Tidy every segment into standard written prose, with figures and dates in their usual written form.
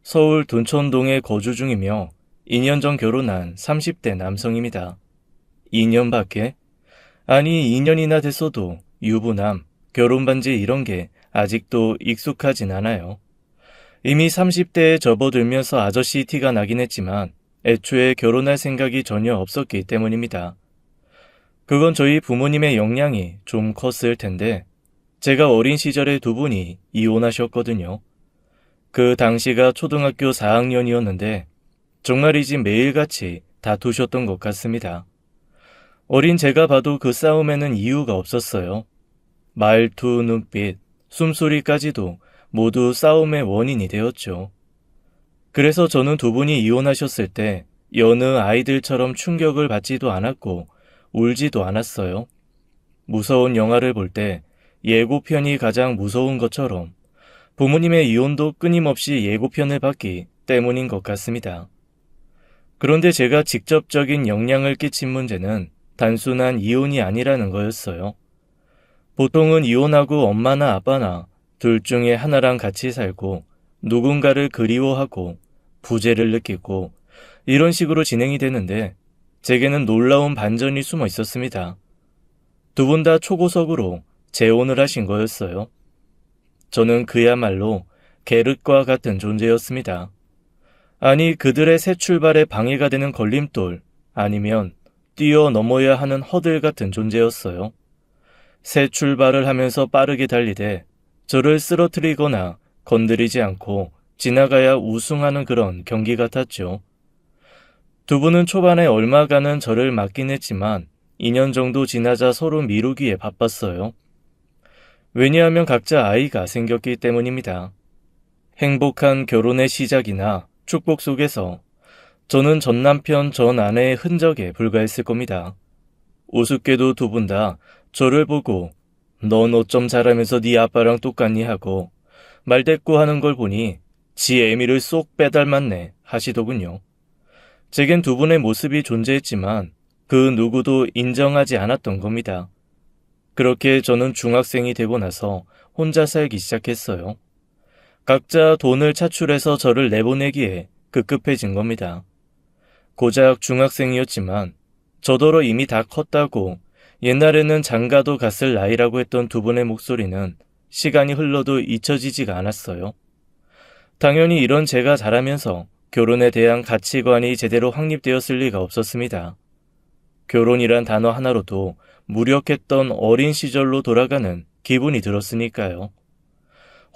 서울 둔천동에 거주 중이며 2년 전 결혼한 30대 남성입니다. 2년밖에? 아니 2년이나 됐어도 유부남, 결혼반지 이런 게 아직도 익숙하진 않아요. 이미 30대에 접어들면서 아저씨 티가 나긴 했지만 애초에 결혼할 생각이 전혀 없었기 때문입니다. 그건 저희 부모님의 역량이 좀 컸을 텐데 제가 어린 시절에 두 분이 이혼하셨거든요. 그 당시가 초등학교 4학년이었는데 정말이지 매일같이 다투셨던 것 같습니다. 어린 제가 봐도 그 싸움에는 이유가 없었어요. 말투, 눈빛, 숨소리까지도 모두 싸움의 원인이 되었죠. 그래서 저는 두 분이 이혼하셨을 때 여느 아이들처럼 충격을 받지도 않았고 울지도 않았어요. 무서운 영화를 볼 때 예고편이 가장 무서운 것처럼 부모님의 이혼도 끊임없이 예고편을 봤기 때문인 것 같습니다. 그런데 제가 직접적인 영향을 끼친 문제는 단순한 이혼이 아니라는 거였어요. 보통은 이혼하고 엄마나 아빠나 둘 중에 하나랑 같이 살고 누군가를 그리워하고 부재를 느끼고 이런 식으로 진행이 되는데 제게는 놀라운 반전이 숨어 있었습니다. 두 분 다 초고속으로 재혼을 하신 거였어요. 저는 그야말로 계륵과 같은 존재였습니다. 아니 그들의 새 출발에 방해가 되는 걸림돌 아니면 뛰어넘어야 하는 허들 같은 존재였어요. 새 출발을 하면서 빠르게 달리되 저를 쓰러뜨리거나 건드리지 않고 지나가야 우승하는 그런 경기 같았죠. 두 분은 초반에 얼마간은 저를 맡긴 했지만 2년 정도 지나자 서로 미루기에 바빴어요. 왜냐하면 각자 아이가 생겼기 때문입니다. 행복한 결혼의 시작이나 축복 속에서 저는 전 남편, 전 아내의 흔적에 불과했을 겁니다. 우습게도 두 분 다 저를 보고 넌 어쩜 잘하면서 네 아빠랑 똑같니 하고 말대꾸하는 걸 보니 지 애미를 쏙 빼닮았네 하시더군요. 제겐 두 분의 모습이 존재했지만 그 누구도 인정하지 않았던 겁니다. 그렇게 저는 중학생이 되고 나서 혼자 살기 시작했어요. 각자 돈을 차출해서 저를 내보내기에 급급해진 겁니다. 고작 중학생이었지만 저더러 이미 다 컸다고 옛날에는 장가도 갔을 나이라고 했던 두 분의 목소리는 시간이 흘러도 잊혀지지가 않았어요. 당연히 이런 제가 자라면서 결혼에 대한 가치관이 제대로 확립되었을 리가 없었습니다. 결혼이란 단어 하나로도 무력했던 어린 시절로 돌아가는 기분이 들었으니까요.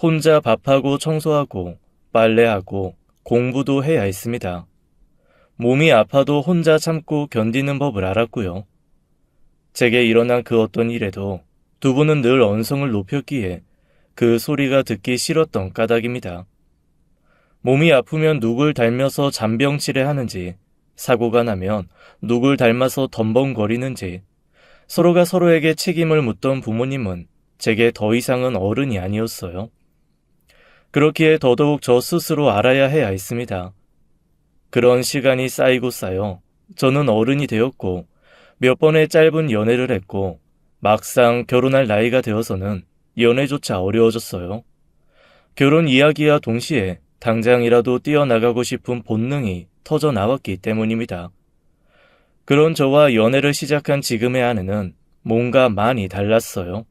혼자 밥하고 청소하고 빨래하고 공부도 해야 했습니다. 몸이 아파도 혼자 참고 견디는 법을 알았고요. 제게 일어난 그 어떤 일에도 두 분은 늘 언성을 높였기에 그 소리가 듣기 싫었던 까닭입니다. 몸이 아프면 누굴 닮아서 잔병치레하는지, 사고가 나면 누굴 닮아서 덤벙거리는지, 서로가 서로에게 책임을 묻던 부모님은 제게 더 이상은 어른이 아니었어요. 그렇기에 더더욱 저 스스로 알아야 해야 했습니다. 그런 시간이 쌓이고 쌓여 저는 어른이 되었고 몇 번의 짧은 연애를 했고 막상 결혼할 나이가 되어서는 연애조차 어려워졌어요. 결혼 이야기와 동시에 당장이라도 뛰어나가고 싶은 본능이 터져 나왔기 때문입니다. 그런 저와 연애를 시작한 지금의 아내는 뭔가 많이 달랐어요.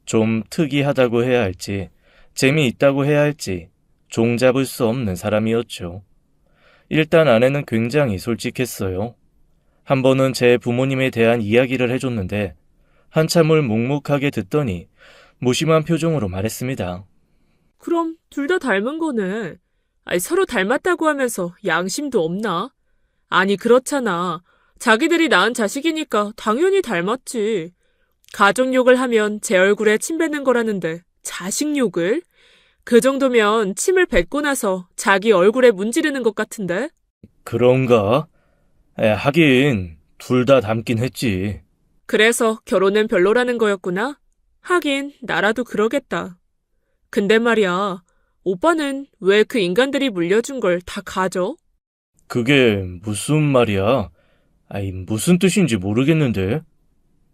좀 특이하다고 해야 할지 재미있다고 해야 할지 종잡을 수 없는 사람이었죠. 일단 아내는 굉장히 솔직했어요. 한 번은 제 부모님에 대한 이야기를 해줬는데 한참을 묵묵하게 듣더니 무심한 표정으로 말했습니다. 그럼 둘 다 닮은 거네. 아니, 서로 닮았다고 하면서 양심도 없나? 아니, 그렇잖아. 자기들이 낳은 자식이니까 당연히 닮았지. 가족욕을 하면 제 얼굴에 침 뱉는 거라는데 자식욕을? 그 정도면 침을 뱉고 나서 자기 얼굴에 문지르는 것 같은데? 그런가? 하긴 둘 다 닮긴 했지. 그래서 결혼은 별로라는 거였구나? 하긴 나라도 그러겠다. 근데 말이야, 오빠는 왜 그 인간들이 물려준 걸 다 가져? 그게 무슨 말이야? 무슨 뜻인지 모르겠는데.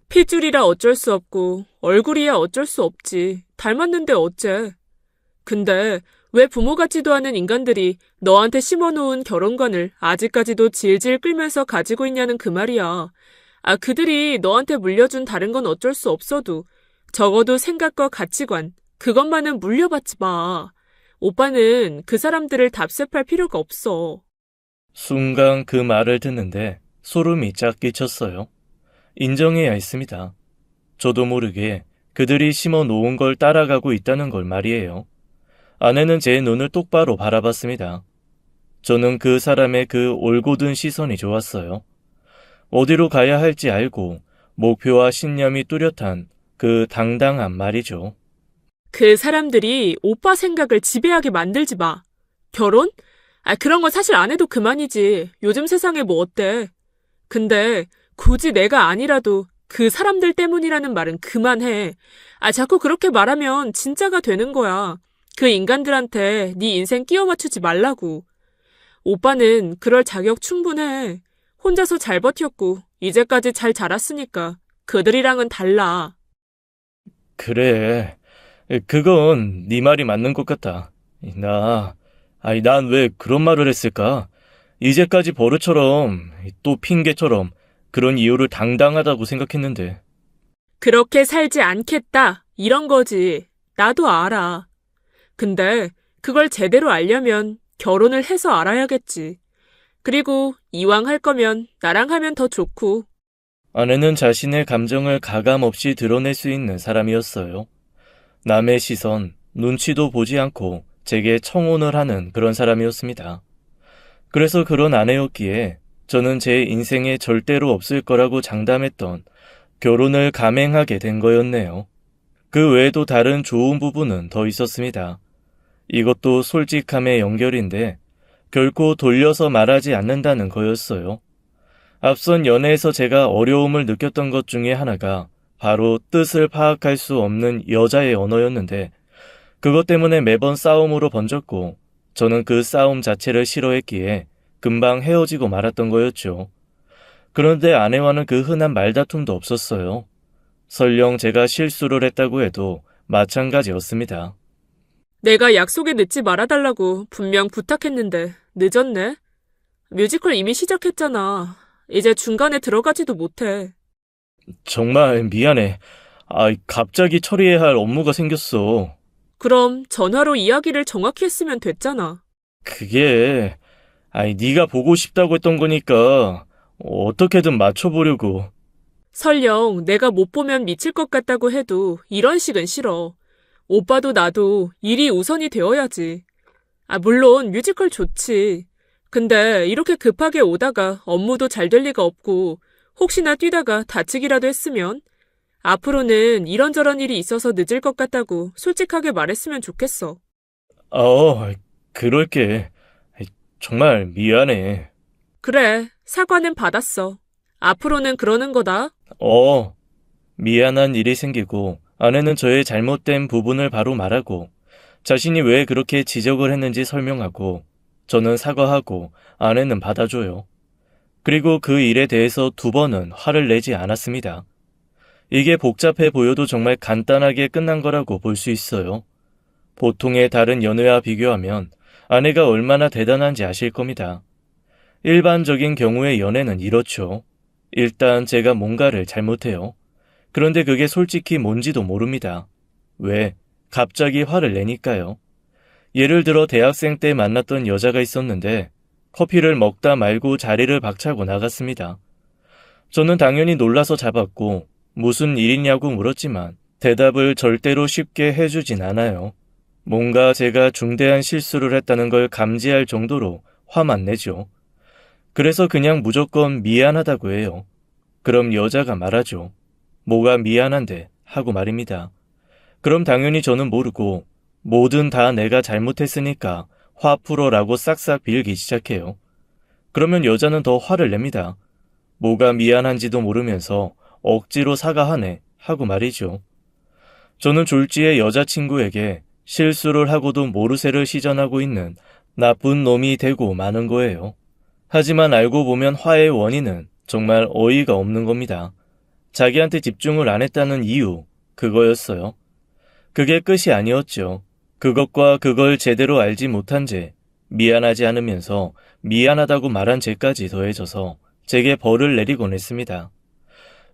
핏줄이라 어쩔 수 없고 얼굴이야 어쩔 수 없지. 닮았는데 어째. 근데 왜 부모 같지도 않은 인간들이 너한테 심어놓은 결혼관을 아직까지도 질질 끌면서 가지고 있냐는 그 말이야. 그들이 너한테 물려준 다른 건 어쩔 수 없어도 적어도 생각과 가치관, 그것만은 물려받지 마. 오빠는 그 사람들을 답습할 필요가 없어. 순간 그 말을 듣는데 소름이 쫙 끼쳤어요. 인정해야 했습니다. 저도 모르게 그들이 심어 놓은 걸 따라가고 있다는 걸 말이에요. 아내는 제 눈을 똑바로 바라봤습니다. 저는 그 사람의 그 올곧은 시선이 좋았어요. 어디로 가야 할지 알고 목표와 신념이 뚜렷한 그 당당한 말이죠. 그 사람들이 오빠 생각을 지배하게 만들지 마. 결혼? 그런 건 사실 안 해도 그만이지. 요즘 세상에 뭐 어때? 근데 굳이 내가 아니라도 그 사람들 때문이라는 말은 그만해. 자꾸 그렇게 말하면 진짜가 되는 거야. 그 인간들한테 네 인생 끼워 맞추지 말라고. 오빠는 그럴 자격 충분해. 혼자서 잘 버텼고 이제까지 잘 자랐으니까 그들이랑은 달라. 그래, 그건 네 말이 맞는 것 같다. 난 왜 그런 말을 했을까? 이제까지 버릇처럼 또 핑계처럼 그런 이유를 당당하다고 생각했는데. 그렇게 살지 않겠다. 이런 거지. 나도 알아. 근데 그걸 제대로 알려면 결혼을 해서 알아야겠지. 그리고 이왕 할 거면 나랑 하면 더 좋고. 아내는 자신의 감정을 가감없이 드러낼 수 있는 사람이었어요. 남의 시선, 눈치도 보지 않고 제게 청혼을 하는 그런 사람이었습니다. 그래서 그런 아내였기에 저는 제 인생에 절대로 없을 거라고 장담했던 결혼을 감행하게 된 거였네요. 그 외에도 다른 좋은 부분은 더 있었습니다. 이것도 솔직함의 연결인데 결코 돌려서 말하지 않는다는 거였어요. 앞선 연애에서 제가 어려움을 느꼈던 것 중에 하나가 바로 뜻을 파악할 수 없는 여자의 언어였는데 그것 때문에 매번 싸움으로 번졌고 저는 그 싸움 자체를 싫어했기에 금방 헤어지고 말았던 거였죠. 그런데 아내와는 그 흔한 말다툼도 없었어요. 설령 제가 실수를 했다고 해도 마찬가지였습니다. 내가 약속에 늦지 말아달라고 분명 부탁했는데 늦었네. 뮤지컬 이미 시작했잖아. 이제 중간에 들어가지도 못해. 정말 미안해. 갑자기 처리해야 할 업무가 생겼어. 그럼 전화로 이야기를 정확히 했으면 됐잖아. 그게, 네가 보고 싶다고 했던 거니까 어떻게든 맞춰보려고. 설령 내가 못 보면 미칠 것 같다고 해도 이런 식은 싫어. 오빠도 나도 일이 우선이 되어야지. 물론 뮤지컬 좋지. 근데 이렇게 급하게 오다가 업무도 잘 될 리가 없고 혹시나 뛰다가 다치기라도 했으면 앞으로는 이런저런 일이 있어서 늦을 것 같다고 솔직하게 말했으면 좋겠어. 그럴게. 정말 미안해. 그래, 사과는 받았어. 앞으로는 그러는 거다. 미안한 일이 생기고 아내는 저의 잘못된 부분을 바로 말하고 자신이 왜 그렇게 지적을 했는지 설명하고 저는 사과하고 아내는 받아줘요. 그리고 그 일에 대해서 2번은 화를 내지 않았습니다. 이게 복잡해 보여도 정말 간단하게 끝난 거라고 볼 수 있어요. 보통의 다른 연애와 비교하면 아내가 얼마나 대단한지 아실 겁니다. 일반적인 경우의 연애는 이렇죠. 일단 제가 뭔가를 잘못해요. 그런데 그게 솔직히 뭔지도 모릅니다. 왜? 갑자기 화를 내니까요. 예를 들어 대학생 때 만났던 여자가 있었는데 커피를 먹다 말고 자리를 박차고 나갔습니다. 저는 당연히 놀라서 잡았고 무슨 일이냐고 물었지만 대답을 절대로 쉽게 해주진 않아요. 뭔가 제가 중대한 실수를 했다는 걸 감지할 정도로 화만 내죠. 그래서 그냥 무조건 미안하다고 해요. 그럼 여자가 말하죠. 뭐가 미안한데 하고 말입니다. 그럼 당연히 저는 모르고 뭐든 다 내가 잘못했으니까 화 풀어라고 싹싹 빌기 시작해요. 그러면 여자는 더 화를 냅니다. 뭐가 미안한지도 모르면서 억지로 사과하네 하고 말이죠. 저는 졸지에 여자친구에게 실수를 하고도 모르쇠를 시전하고 있는 나쁜 놈이 되고 마는 거예요. 하지만 알고 보면 화의 원인은 정말 어이가 없는 겁니다. 자기한테 집중을 안 했다는 이유, 그거였어요. 그게 끝이 아니었죠. 그것과 그걸 제대로 알지 못한 죄, 미안하지 않으면서 미안하다고 말한 죄까지 더해져서 제게 벌을 내리곤 했습니다.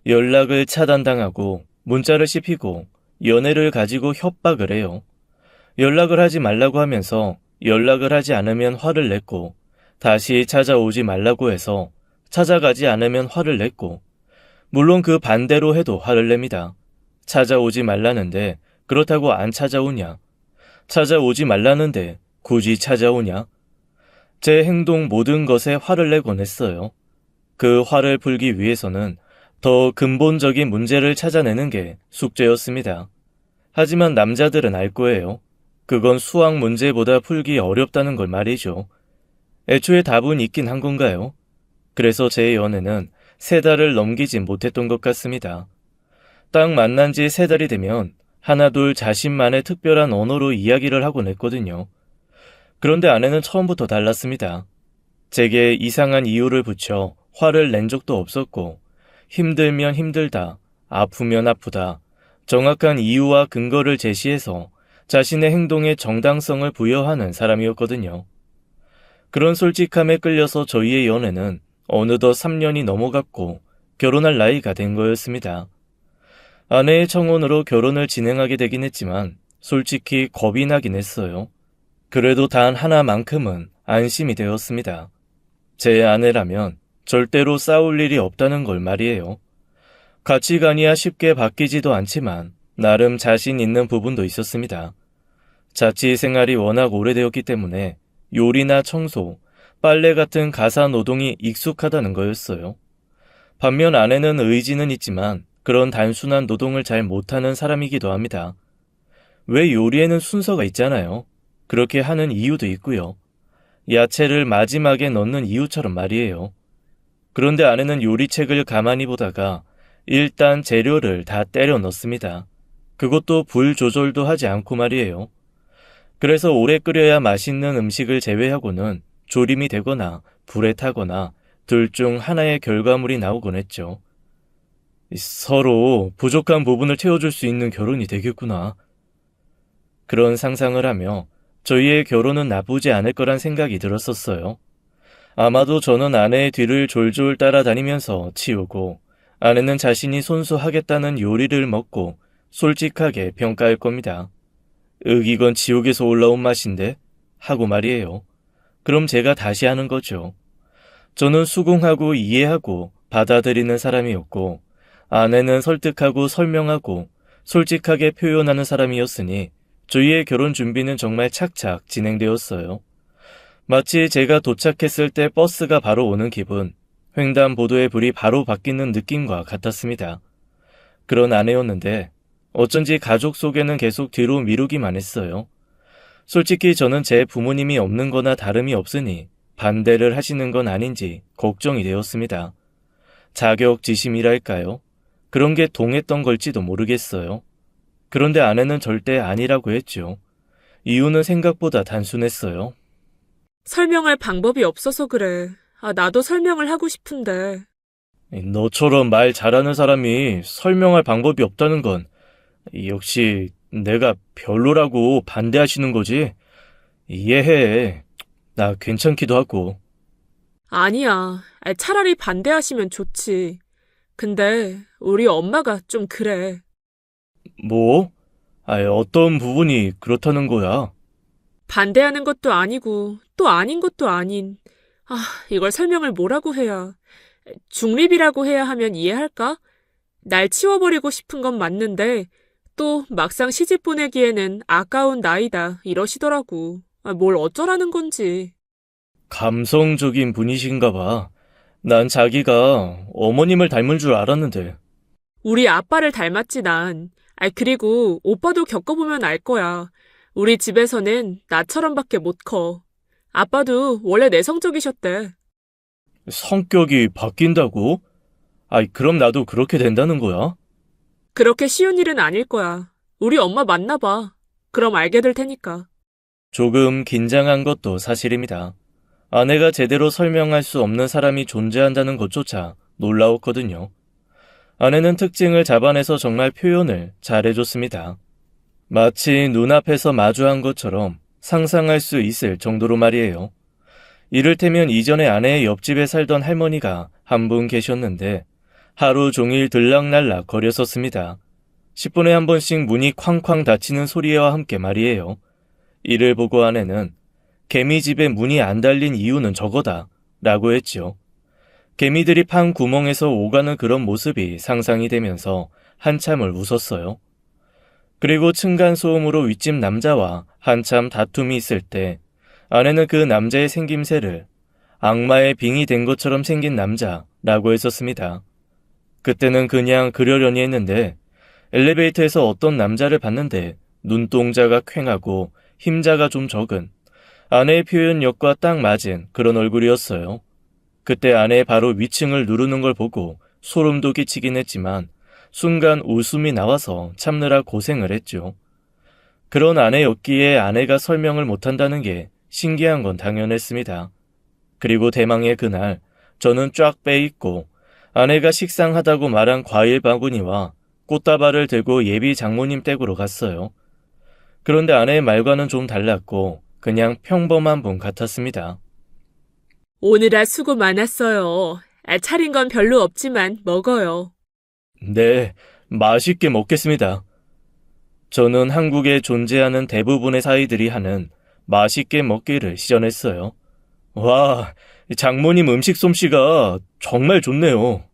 연락을 차단당하고 문자를 씹히고 연애를 가지고 협박을 해요. 연락을 하지 말라고 하면서 연락을 하지 않으면 화를 냈고 다시 찾아오지 말라고 해서 찾아가지 않으면 화를 냈고 물론 그 반대로 해도 화를 냅니다. 찾아오지 말라는데 그렇다고 안 찾아오냐? 찾아오지 말라는데 굳이 찾아오냐? 제 행동 모든 것에 화를 내곤 했어요. 그 화를 풀기 위해서는 더 근본적인 문제를 찾아내는 게 숙제였습니다. 하지만 남자들은 알 거예요. 그건 수학 문제보다 풀기 어렵다는 걸 말이죠. 애초에 답은 있긴 한 건가요? 그래서 제 연애는 3달을 넘기지 못했던 것 같습니다. 딱 만난 지 3달이 되면 하나둘 자신만의 특별한 언어로 이야기를 하곤 했거든요. 그런데 아내는 처음부터 달랐습니다. 제게 이상한 이유를 붙여 화를 낸 적도 없었고 힘들면 힘들다, 아프면 아프다, 정확한 이유와 근거를 제시해서 자신의 행동에 정당성을 부여하는 사람이었거든요. 그런 솔직함에 끌려서 저희의 연애는 어느덧 3년이 넘어갔고 결혼할 나이가 된 거였습니다. 아내의 청혼으로 결혼을 진행하게 되긴 했지만 솔직히 겁이 나긴 했어요. 그래도 단 하나만큼은 안심이 되었습니다. 제 아내라면 절대로 싸울 일이 없다는 걸 말이에요. 가치관이야 쉽게 바뀌지도 않지만 나름 자신 있는 부분도 있었습니다. 자취 생활이 워낙 오래되었기 때문에 요리나 청소, 빨래 같은 가사 노동이 익숙하다는 거였어요. 반면 아내는 의지는 있지만 그런 단순한 노동을 잘 못하는 사람이기도 합니다. 왜 요리에는 순서가 있잖아요. 그렇게 하는 이유도 있고요. 야채를 마지막에 넣는 이유처럼 말이에요. 그런데 아내는 요리책을 가만히 보다가 일단 재료를 다 때려 넣습니다. 그것도 불 조절도 하지 않고 말이에요. 그래서 오래 끓여야 맛있는 음식을 제외하고는 조림이 되거나 불에 타거나 둘 중 하나의 결과물이 나오곤 했죠. 서로 부족한 부분을 채워줄 수 있는 결혼이 되겠구나. 그런 상상을 하며 저희의 결혼은 나쁘지 않을 거란 생각이 들었었어요. 아마도 저는 아내의 뒤를 졸졸 따라다니면서 치우고 아내는 자신이 손수하겠다는 요리를 먹고 솔직하게 평가할 겁니다. 이건 지옥에서 올라온 맛인데? 하고 말이에요. 그럼 제가 다시 하는 거죠. 저는 수긍하고 이해하고 받아들이는 사람이었고 아내는 설득하고 설명하고 솔직하게 표현하는 사람이었으니 저희의 결혼 준비는 정말 착착 진행되었어요. 마치 제가 도착했을 때 버스가 바로 오는 기분, 횡단보도의 불이 바로 바뀌는 느낌과 같았습니다. 그런 아내였는데 어쩐지 가족 속에는 계속 뒤로 미루기만 했어요. 솔직히 저는 제 부모님이 없는 거나 다름이 없으니 반대를 하시는 건 아닌지 걱정이 되었습니다. 자격지심이랄까요? 그런 게 동했던 걸지도 모르겠어요. 그런데 아내는 절대 아니라고 했죠. 이유는 생각보다 단순했어요. 설명할 방법이 없어서 그래. 나도 설명을 하고 싶은데. 너처럼 말 잘하는 사람이 설명할 방법이 없다는 건 역시 내가 별로라고 반대하시는 거지? 이해해. 나 괜찮기도 하고. 아니야. 차라리 반대하시면 좋지. 근데 우리 엄마가 좀 그래. 뭐? 어떤 부분이 그렇다는 거야? 반대하는 것도 아니고 또 아닌 것도 아닌. 이걸 설명을 뭐라고 해야. 중립이라고 해야 하면 이해할까? 날 치워버리고 싶은 건 맞는데 또 막상 시집 보내기에는 아까운 나이다 이러시더라고. 뭘 어쩌라는 건지. 감성적인 분이신가 봐. 난 자기가 어머님을 닮은 줄 알았는데. 우리 아빠를 닮았지 난. 그리고 오빠도 겪어보면 알 거야. 우리 집에서는 나처럼밖에 못 커. 아빠도 원래 내성적이셨대. 성격이 바뀐다고? 그럼 나도 그렇게 된다는 거야? 그렇게 쉬운 일은 아닐 거야. 우리 엄마 만나봐. 그럼 알게 될 테니까. 조금 긴장한 것도 사실입니다. 아내가 제대로 설명할 수 없는 사람이 존재한다는 것조차 놀라웠거든요. 아내는 특징을 잡아내서 정말 표현을 잘해줬습니다. 마치 눈앞에서 마주한 것처럼 상상할 수 있을 정도로 말이에요. 이를테면 이전에 아내의 옆집에 살던 할머니가 한 분 계셨는데 하루 종일 들락날락 거렸었습니다. 10분에 한 번씩 문이 쾅쾅 닫히는 소리와 함께 말이에요. 이를 보고 아내는 개미집에 문이 안 달린 이유는 저거다 라고 했지요. 개미들이 판 구멍에서 오가는 그런 모습이 상상이 되면서 한참을 웃었어요. 그리고 층간소음으로 윗집 남자와 한참 다툼이 있을 때 아내는 그 남자의 생김새를 악마의 빙이 된 것처럼 생긴 남자라고 했었습니다. 그때는 그냥 그러려니 했는데 엘리베이터에서 어떤 남자를 봤는데 눈동자가 퀭하고 힘자가 좀 적은 아내의 표현력과 딱 맞은 그런 얼굴이었어요. 그때 아내의 바로 위층을 누르는 걸 보고 소름도 끼치긴 했지만 순간 웃음이 나와서 참느라 고생을 했죠. 그런 아내였기에 아내가 설명을 못한다는 게 신기한 건 당연했습니다. 그리고 대망의 그날 저는 쫙 빼입고 아내가 식상하다고 말한 과일 바구니와 꽃다발을 들고 예비 장모님 댁으로 갔어요. 그런데 아내의 말과는 좀 달랐고 그냥 평범한 분 같았습니다. 오늘아 수고 많았어요. 차린 건 별로 없지만 먹어요. 네, 맛있게 먹겠습니다. 저는 한국에 존재하는 대부분의 사이들이 하는 맛있게 먹기를 시전했어요. 와, 장모님 음식 솜씨가 정말 좋네요.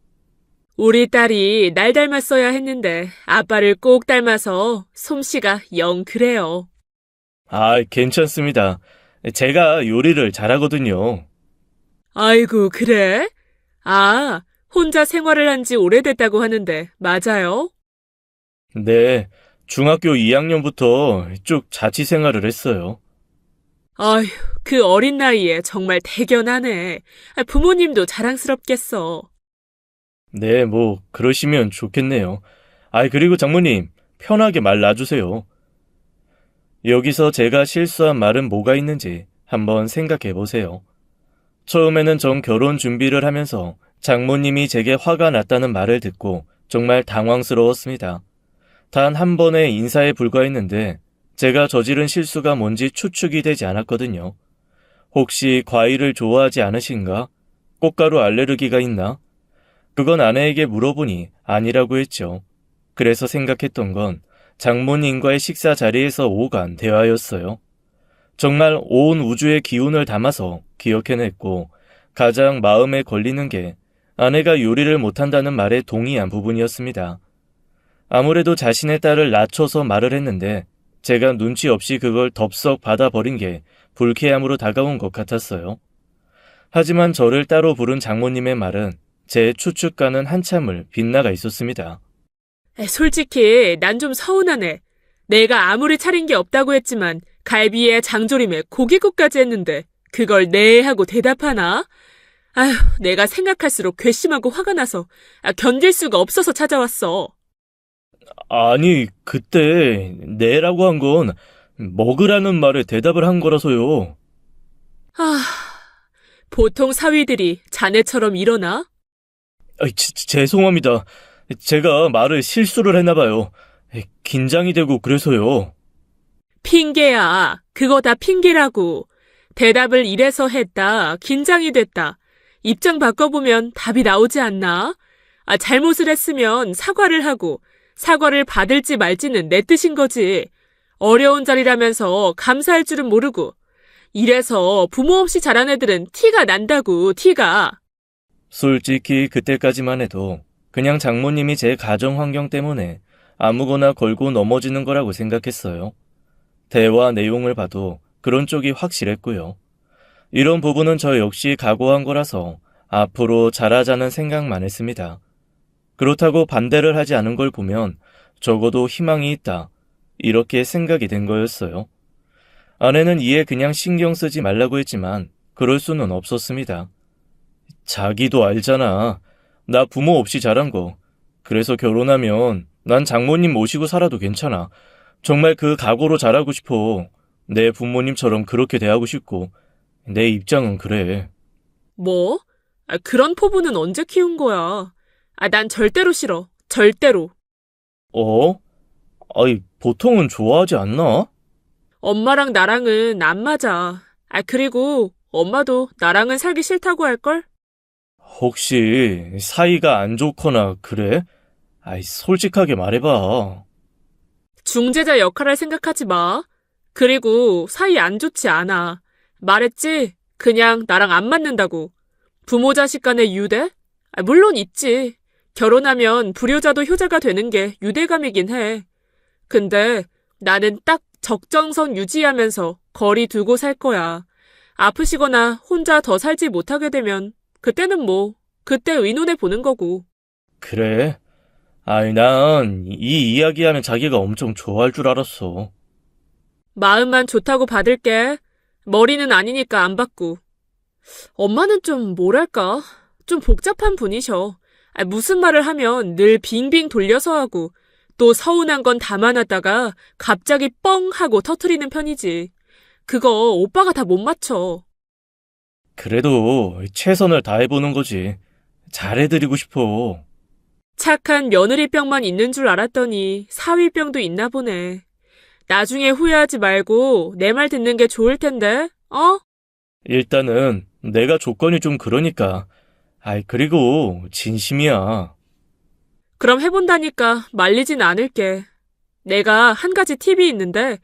우리 딸이 날 닮았어야 했는데 아빠를 꼭 닮아서 솜씨가 영 그래요. 아, 괜찮습니다. 제가 요리를 잘하거든요. 아이고, 그래? 아, 혼자 생활을 한 지 오래됐다고 하는데 맞아요? 네, 중학교 2학년부터 쭉 자취 생활을 했어요. 아휴, 그 어린 나이에 정말 대견하네. 부모님도 자랑스럽겠어. 네, 뭐 그러시면 좋겠네요. 그리고 장모님, 편하게 말 놔주세요. 여기서 제가 실수한 말은 뭐가 있는지 한번 생각해 보세요. 처음에는 전 결혼 준비를 하면서 장모님이 제게 화가 났다는 말을 듣고 정말 당황스러웠습니다. 단 한 번의 인사에 불과했는데 제가 저지른 실수가 뭔지 추측이 되지 않았거든요. 혹시 과일을 좋아하지 않으신가? 꽃가루 알레르기가 있나? 그건 아내에게 물어보니 아니라고 했죠. 그래서 생각했던 건 장모님과의 식사 자리에서 오간 대화였어요. 정말 온 우주의 기운을 담아서 기억해냈고 가장 마음에 걸리는 게 아내가 요리를 못한다는 말에 동의한 부분이었습니다. 아무래도 자신의 딸을 낮춰서 말을 했는데 제가 눈치 없이 그걸 덥석 받아버린 게 불쾌함으로 다가온 것 같았어요. 하지만 저를 따로 부른 장모님의 말은 제 추측과는 한참을 빗나가 있었습니다. 솔직히 난 좀 서운하네. 내가 아무리 차린 게 없다고 했지만 갈비에 장조림에 고기국까지 했는데 그걸 네 하고 대답하나? 아휴, 내가 생각할수록 괘씸하고 화가 나서 견딜 수가 없어서 찾아왔어. 아니, 그때 네라고 한 건 먹으라는 말에 대답을 한 거라서요. 보통 사위들이 자네처럼 일어나? 죄송합니다. 제가 말을 실수를 했나 봐요. 긴장이 되고 그래서요. 핑계야. 그거 다 핑계라고. 대답을 이래서 했다. 긴장이 됐다. 입장 바꿔보면 답이 나오지 않나? 잘못을 했으면 사과를 하고 사과를 받을지 말지는 내 뜻인 거지. 어려운 자리라면서 감사할 줄은 모르고. 이래서 부모 없이 자란 애들은 티가 난다고, 티가. 솔직히 그때까지만 해도 그냥 장모님이 제 가정 환경 때문에 아무거나 걸고 넘어지는 거라고 생각했어요. 대화 내용을 봐도 그런 쪽이 확실했고요. 이런 부분은 저 역시 각오한 거라서 앞으로 잘하자는 생각만 했습니다. 그렇다고 반대를 하지 않은 걸 보면 적어도 희망이 있다. 이렇게 생각이 된 거였어요. 아내는 이에 그냥 신경 쓰지 말라고 했지만 그럴 수는 없었습니다. 자기도 알잖아. 나 부모 없이 자란 거. 그래서 결혼하면 난 장모님 모시고 살아도 괜찮아. 정말 그 각오로 자라고 싶어. 내 부모님처럼 그렇게 대하고 싶고. 내 입장은 그래. 뭐? 그런 포부는 언제 키운 거야? 난 절대로 싫어. 절대로. 어? 아이, 보통은 좋아하지 않나? 엄마랑 나랑은 안 맞아. 그리고 엄마도 나랑은 살기 싫다고 할걸? 혹시 사이가 안 좋거나 그래? 아이, 솔직하게 말해봐. 중재자 역할을 생각하지 마. 그리고 사이 안 좋지 않아. 말했지? 그냥 나랑 안 맞는다고. 부모 자식 간의 유대? 물론 있지. 결혼하면 불효자도 효자가 되는 게 유대감이긴 해. 근데 나는 딱 적정선 유지하면서 거리 두고 살 거야. 아프시거나 혼자 더 살지 못하게 되면 그때는 뭐, 그때 의논해 보는 거고. 그래? 아이, 난 이 이야기하면 자기가 엄청 좋아할 줄 알았어. 마음만 좋다고 받을게. 머리는 아니니까 안 받고. 엄마는 좀 뭐랄까? 좀 복잡한 분이셔. 무슨 말을 하면 늘 빙빙 돌려서 하고 또 서운한 건 담아놨다가 갑자기 뻥 하고 터트리는 편이지. 그거 오빠가 다 못 맞춰. 그래도 최선을 다해보는 거지. 잘해드리고 싶어. 착한 며느리병만 있는 줄 알았더니 사위병도 있나 보네. 나중에 후회하지 말고 내 말 듣는 게 좋을 텐데, 어? 일단은 내가 조건이 좀 그러니까. 아이, 그리고 진심이야. 그럼 해본다니까 말리진 않을게. 내가 한 가지 팁이 있는데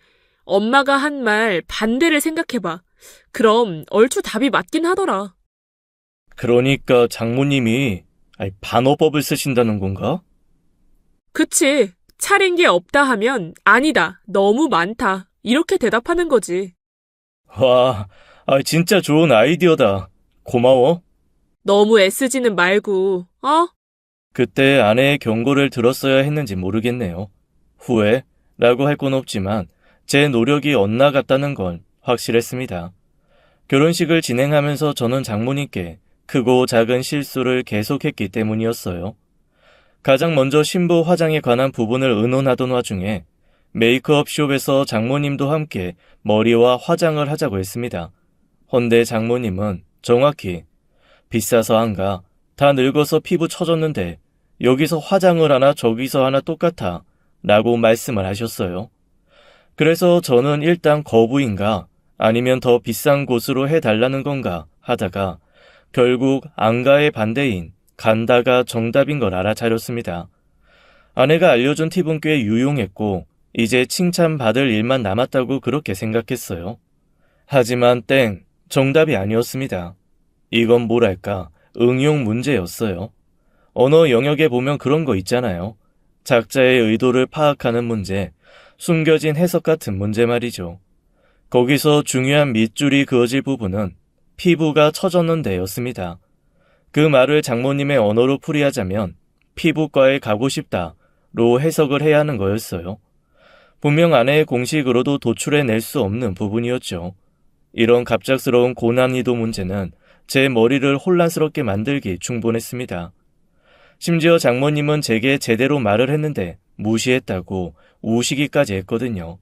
엄마가 한 말 반대를 생각해봐. 그럼 얼추 답이 맞긴 하더라. 그러니까 장모님이 아이, 반어법을 쓰신다는 건가? 그치. 차린 게 없다 하면 아니다. 너무 많다. 이렇게 대답하는 거지. 와, 아, 진짜 좋은 아이디어다. 고마워. 너무 애쓰지는 말고, 어? 그때 아내의 경고를 들었어야 했는지 모르겠네요. 후회라고 할 건 없지만 제 노력이 엇나갔다는 건 확실했습니다. 결혼식을 진행하면서 저는 장모님께 크고 작은 실수를 계속했기 때문이었어요. 가장 먼저 신부 화장에 관한 부분을 의논하던 와중에 메이크업 숍에서 장모님도 함께 머리와 화장을 하자고 했습니다. 헌데 장모님은 정확히 비싸서 안 가. 다 늙어서 피부 처졌는데 여기서 화장을 하나 저기서 하나 똑같아 라고 말씀을 하셨어요. 그래서 저는 일단 거부인가 아니면 더 비싼 곳으로 해달라는 건가 하다가 결국 안 가의 반대인 간다가 정답인 걸 알아차렸습니다. 아내가 알려준 팁은 꽤 유용했고 이제 칭찬받을 일만 남았다고 그렇게 생각했어요. 하지만 정답이 아니었습니다. 이건 뭐랄까 응용 문제였어요. 언어 영역에 보면 그런 거 있잖아요. 작자의 의도를 파악하는 문제, 숨겨진 해석 같은 문제 말이죠. 거기서 중요한 밑줄이 그어질 부분은 피부가 처졌는데 였습니다. 그 말을 장모님의 언어로 풀이하자면 피부과에 가고 싶다로 해석을 해야 하는 거였어요. 분명 아내의 공식으로도 도출해낼 수 없는 부분이었죠. 이런 갑작스러운 고난이도 문제는 제 머리를 혼란스럽게 만들기 충분했습니다. 심지어 장모님은 제게 제대로 말을 했는데 무시했다고 우시기까지 했거든요.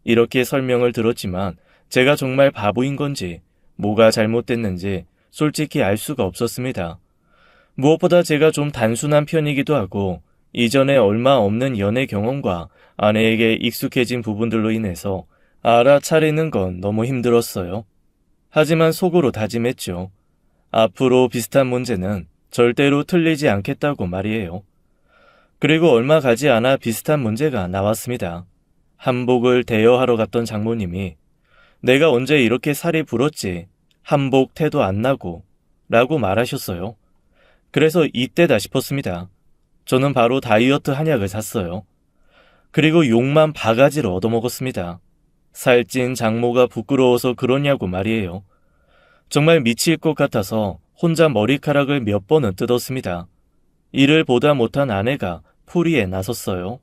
이렇게 설명을 들었지만 제가 정말 바보인 건지 뭐가 잘못됐는지 솔직히 알 수가 없었습니다. 무엇보다 제가 좀 단순한 편이기도 하고 이전에 얼마 없는 연애 경험과 아내에게 익숙해진 부분들로 인해서 알아차리는 건 너무 힘들었어요. 하지만 속으로 다짐했죠. 앞으로 비슷한 문제는 절대로 틀리지 않겠다고 말이에요. 그리고 얼마 가지 않아 비슷한 문제가 나왔습니다. 한복을 대여하러 갔던 장모님이 내가 언제 이렇게 살이 불었지? 한복 태도 안 나고 라고 말하셨어요. 그래서 이때다 싶었습니다. 저는 바로 다이어트 한약을 샀어요. 그리고 욕만 바가지로 얻어먹었습니다. 살찐 장모가 부끄러워서 그러냐고 말이에요. 정말 미칠 것 같아서 혼자 머리카락을 몇 번은 뜯었습니다. 이를 보다 못한 아내가 풀이에 나섰어요.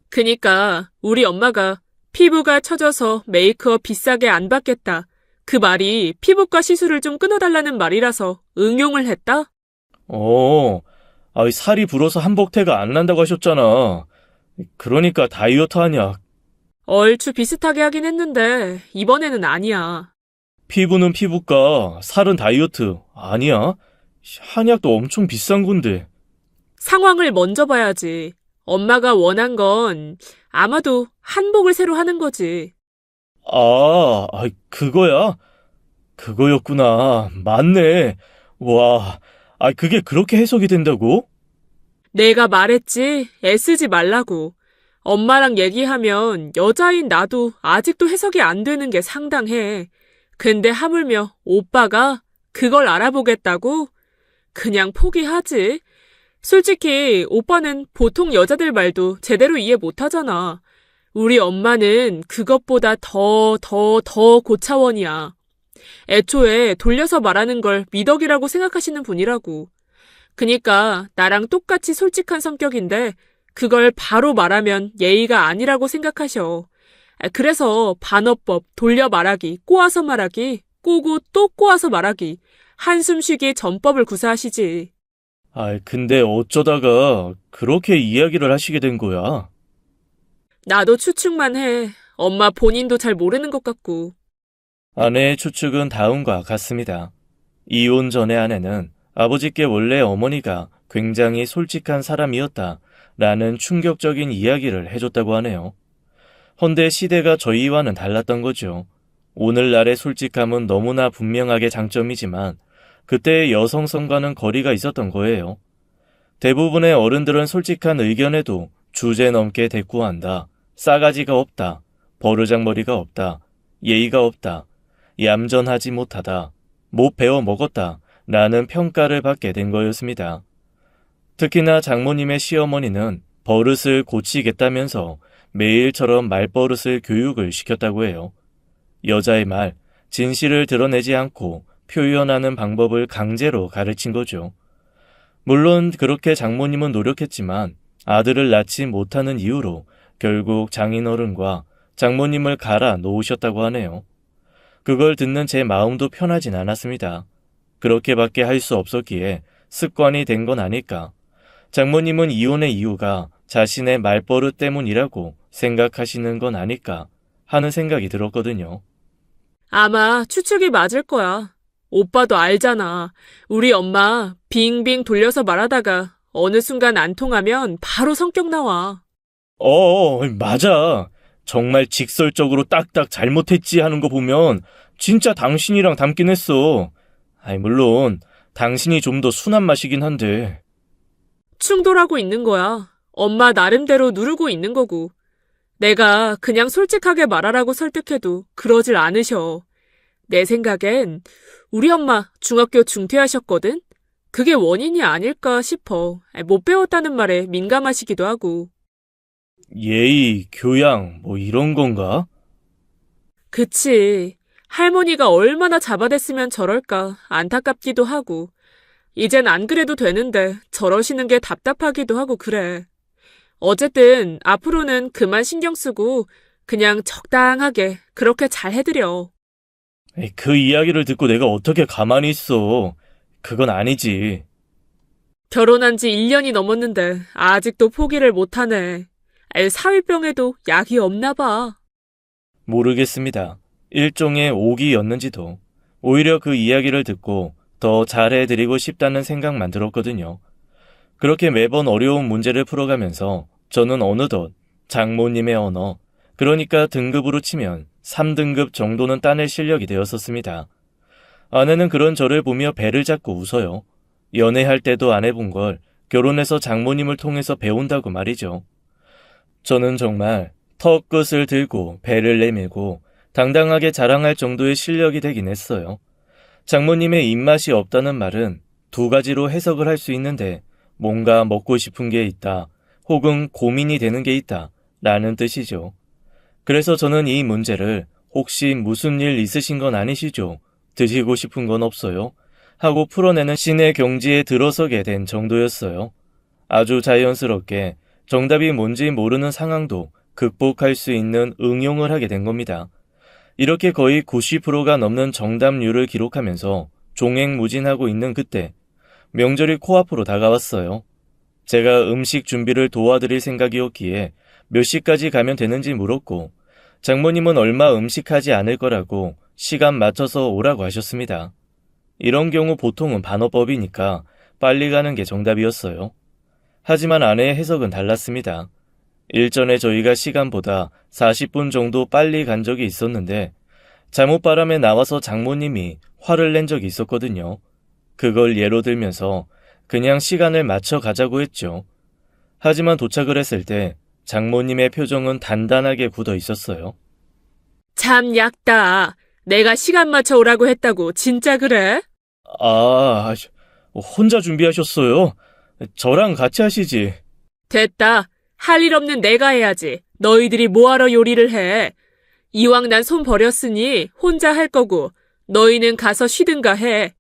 그니까 우리 엄마가 피부가 처져서 메이크업 비싸게 안 받겠다. 그 말이 피부과 시술을 좀 끊어달라는 말이라서 응용을 했다? 살이 불어서 한복태가 안 난다고 하셨잖아. 그러니까 다이어트 한약. 얼추 비슷하게 하긴 했는데 이번에는 아니야. 피부는 피부과, 살은 다이어트. 아니야? 한약도 엄청 비싼 건데. 상황을 먼저 봐야지. 엄마가 원한 건 아마도 한복을 새로 하는 거지. 그거야? 그거였구나. 맞네. 와, 그게 그렇게 해석이 된다고? 내가 말했지, 애쓰지 말라고. 엄마랑 얘기하면 여자인 나도 아직도 해석이 안 되는 게 상당해. 근데 하물며 오빠가 그걸 알아보겠다고? 그냥 포기하지. 솔직히 오빠는 보통 여자들 말도 제대로 이해 못하잖아. 우리 엄마는 그것보다 더 고차원이야. 애초에 돌려서 말하는 걸 미덕이라고 생각하시는 분이라고. 그니까 나랑 똑같이 솔직한 성격인데 그걸 바로 말하면 예의가 아니라고 생각하셔. 그래서 반어법, 돌려 말하기, 꼬아서 말하기, 꼬고 또 꼬아서 말하기, 한숨 쉬기 전법을 구사하시지. 근데 어쩌다가 그렇게 이야기를 하시게 된 거야? 나도 추측만 해. 엄마 본인도 잘 모르는 것 같고. 아내의 추측은 다음과 같습니다. 이혼 전의 아내는 아버지께 원래 어머니가 굉장히 솔직한 사람이었다 라는 충격적인 이야기를 해줬다고 하네요. 헌데 시대가 저희와는 달랐던 거죠. 오늘날의 솔직함은 너무나 분명하게 장점이지만 그때의 여성성과는 거리가 있었던 거예요. 대부분의 어른들은 솔직한 의견에도 주제넘게 대꾸한다, 싸가지가 없다, 버르장머리가 없다, 예의가 없다, 얌전하지 못하다, 못 배워 먹었다 라는 평가를 받게 된 거였습니다. 특히나 장모님의 시어머니는 버릇을 고치겠다면서 매일처럼 말버릇을 교육을 시켰다고 해요. 여자의 말, 진실을 드러내지 않고 표현하는 방법을 강제로 가르친 거죠. 물론 그렇게 장모님은 노력했지만 아들을 낳지 못하는 이유로 결국 장인어른과 장모님을 갈아 놓으셨다고 하네요. 그걸 듣는 제 마음도 편하진 않았습니다. 그렇게밖에 할 수 없었기에 습관이 된 건 아닐까. 장모님은 이혼의 이유가 자신의 말버릇 때문이라고 생각하시는 건 아닐까 하는 생각이 들었거든요. 아마 추측이 맞을 거야. 오빠도 알잖아. 우리 엄마 빙빙 돌려서 말하다가 어느 순간 안 통하면 바로 성격 나와. 맞아. 정말 직설적으로 딱딱 잘못했지 하는 거 보면 진짜 당신이랑 닮긴 했어. 물론 당신이 좀 더 순한 맛이긴 한데. 충돌하고 있는 거야. 엄마 나름대로 누르고 있는 거고. 내가 그냥 솔직하게 말하라고 설득해도 그러질 않으셔. 내 생각엔 우리 엄마 중학교 중퇴하셨거든? 그게 원인이 아닐까 싶어. 못 배웠다는 말에 민감하시기도 하고. 예의, 교양, 이런 건가? 그치. 할머니가 얼마나 잡아댔으면 저럴까 안타깝기도 하고. 이젠 안 그래도 되는데 저러시는 게 답답하기도 하고 그래. 어쨌든 앞으로는 그만 신경 쓰고 그냥 적당하게 그렇게 잘 해드려. 그 이야기를 듣고 내가 어떻게 가만히 있어. 그건 아니지. 결혼한 지 1년이 넘었는데 아직도 포기를 못하네. 사위병에도 약이 없나 봐. 모르겠습니다. 일종의 오기였는지도. 오히려 그 이야기를 듣고 더 잘해드리고 싶다는 생각만 들었거든요. 그렇게 매번 어려운 문제를 풀어가면서 저는 어느덧 장모님의 언어, 그러니까 등급으로 치면 3등급 정도는 따낼 실력이 되었었습니다. 아내는 그런 저를 보며 배를 잡고 웃어요. 연애할 때도 안 해본 걸 결혼해서 장모님을 통해서 배운다고 말이죠. 저는 정말 턱끝을 들고 배를 내밀고 당당하게 자랑할 정도의 실력이 되긴 했어요. 장모님의 입맛이 없다는 말은 두 가지로 해석을 할 수 있는데 뭔가 먹고 싶은 게 있다 혹은 고민이 되는 게 있다 라는 뜻이죠. 그래서 저는 이 문제를 혹시 무슨 일 있으신 건 아니시죠? 드시고 싶은 건 없어요? 하고 풀어내는 신의 경지에 들어서게 된 정도였어요. 아주 자연스럽게 정답이 뭔지 모르는 상황도 극복할 수 있는 응용을 하게 된 겁니다. 이렇게 거의 90%가 넘는 정답률을 기록하면서 종횡무진하고 있는 그때 명절이 코앞으로 다가왔어요. 제가 음식 준비를 도와드릴 생각이었기에 몇 시까지 가면 되는지 물었고 장모님은 얼마 음식하지 않을 거라고 시간 맞춰서 오라고 하셨습니다. 이런 경우 보통은 반어법이니까 빨리 가는 게 정답이었어요. 하지만 아내의 해석은 달랐습니다. 일전에 저희가 시간보다 40분 정도 빨리 간 적이 있었는데 잘못 바람에 나와서 장모님이 화를 낸 적이 있었거든요. 그걸 예로 들면서 그냥 시간을 맞춰 가자고 했죠. 하지만 도착을 했을 때 장모님의 표정은 단단하게 굳어 있었어요. 참 얕다. 내가 시간 맞춰 오라고 했다고 진짜 그래? 아, 혼자 준비하셨어요? 저랑 같이 하시지. 됐다. 할 일 없는 내가 해야지. 너희들이 뭐하러 요리를 해. 이왕 난 손 버렸으니 혼자 할 거고 너희는 가서 쉬든가 해.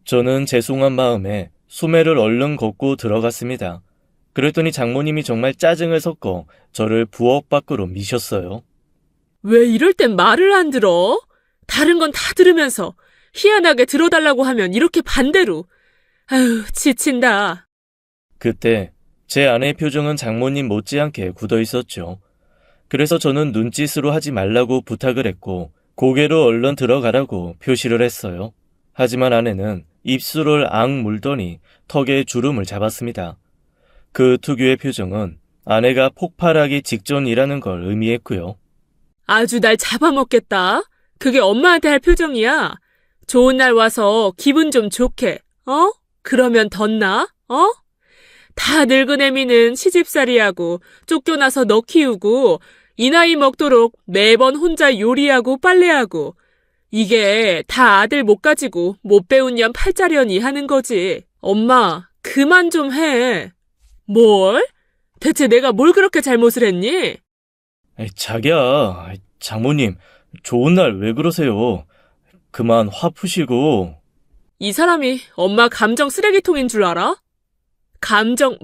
저는 죄송한 마음에 소매를 얼른 걷고 들어갔습니다. 그랬더니 장모님이 정말 짜증을 섞어 저를 부엌 밖으로 미셨어요. 왜 이럴 땐 말을 안 들어? 다른 건 다 들으면서 희한하게 들어달라고 하면 이렇게 반대로. 아유, 지친다. 그때 제 아내의 표정은 장모님 못지않게 굳어 있었죠. 그래서 저는 눈짓으로 하지 말라고 부탁을 했고 고개로 얼른 들어가라고 표시를 했어요. 하지만 아내는 입술을 앙 물더니 턱에 주름을 잡았습니다. 그 특유의 표정은 아내가 폭발하기 직전이라는 걸 의미했고요. 아주 날 잡아먹겠다. 그게 엄마한테 할 표정이야. 좋은 날 와서 기분 좀 좋게, 어? 그러면 덧나? 어? 다 늙은 애미는 시집살이하고 쫓겨나서 너 키우고 이 나이 먹도록 매번 혼자 요리하고 빨래하고 이게 다 아들 못 가지고 못 배운 년 팔자려니 하는 거지. 엄마, 그만 좀 해. 뭘? 대체 내가 뭘 그렇게 잘못을 했니? 자기야, 장모님, 좋은 날 왜 그러세요? 그만 화 푸시고. 이 사람이 엄마 감정 쓰레기통인 줄 알아? 감정,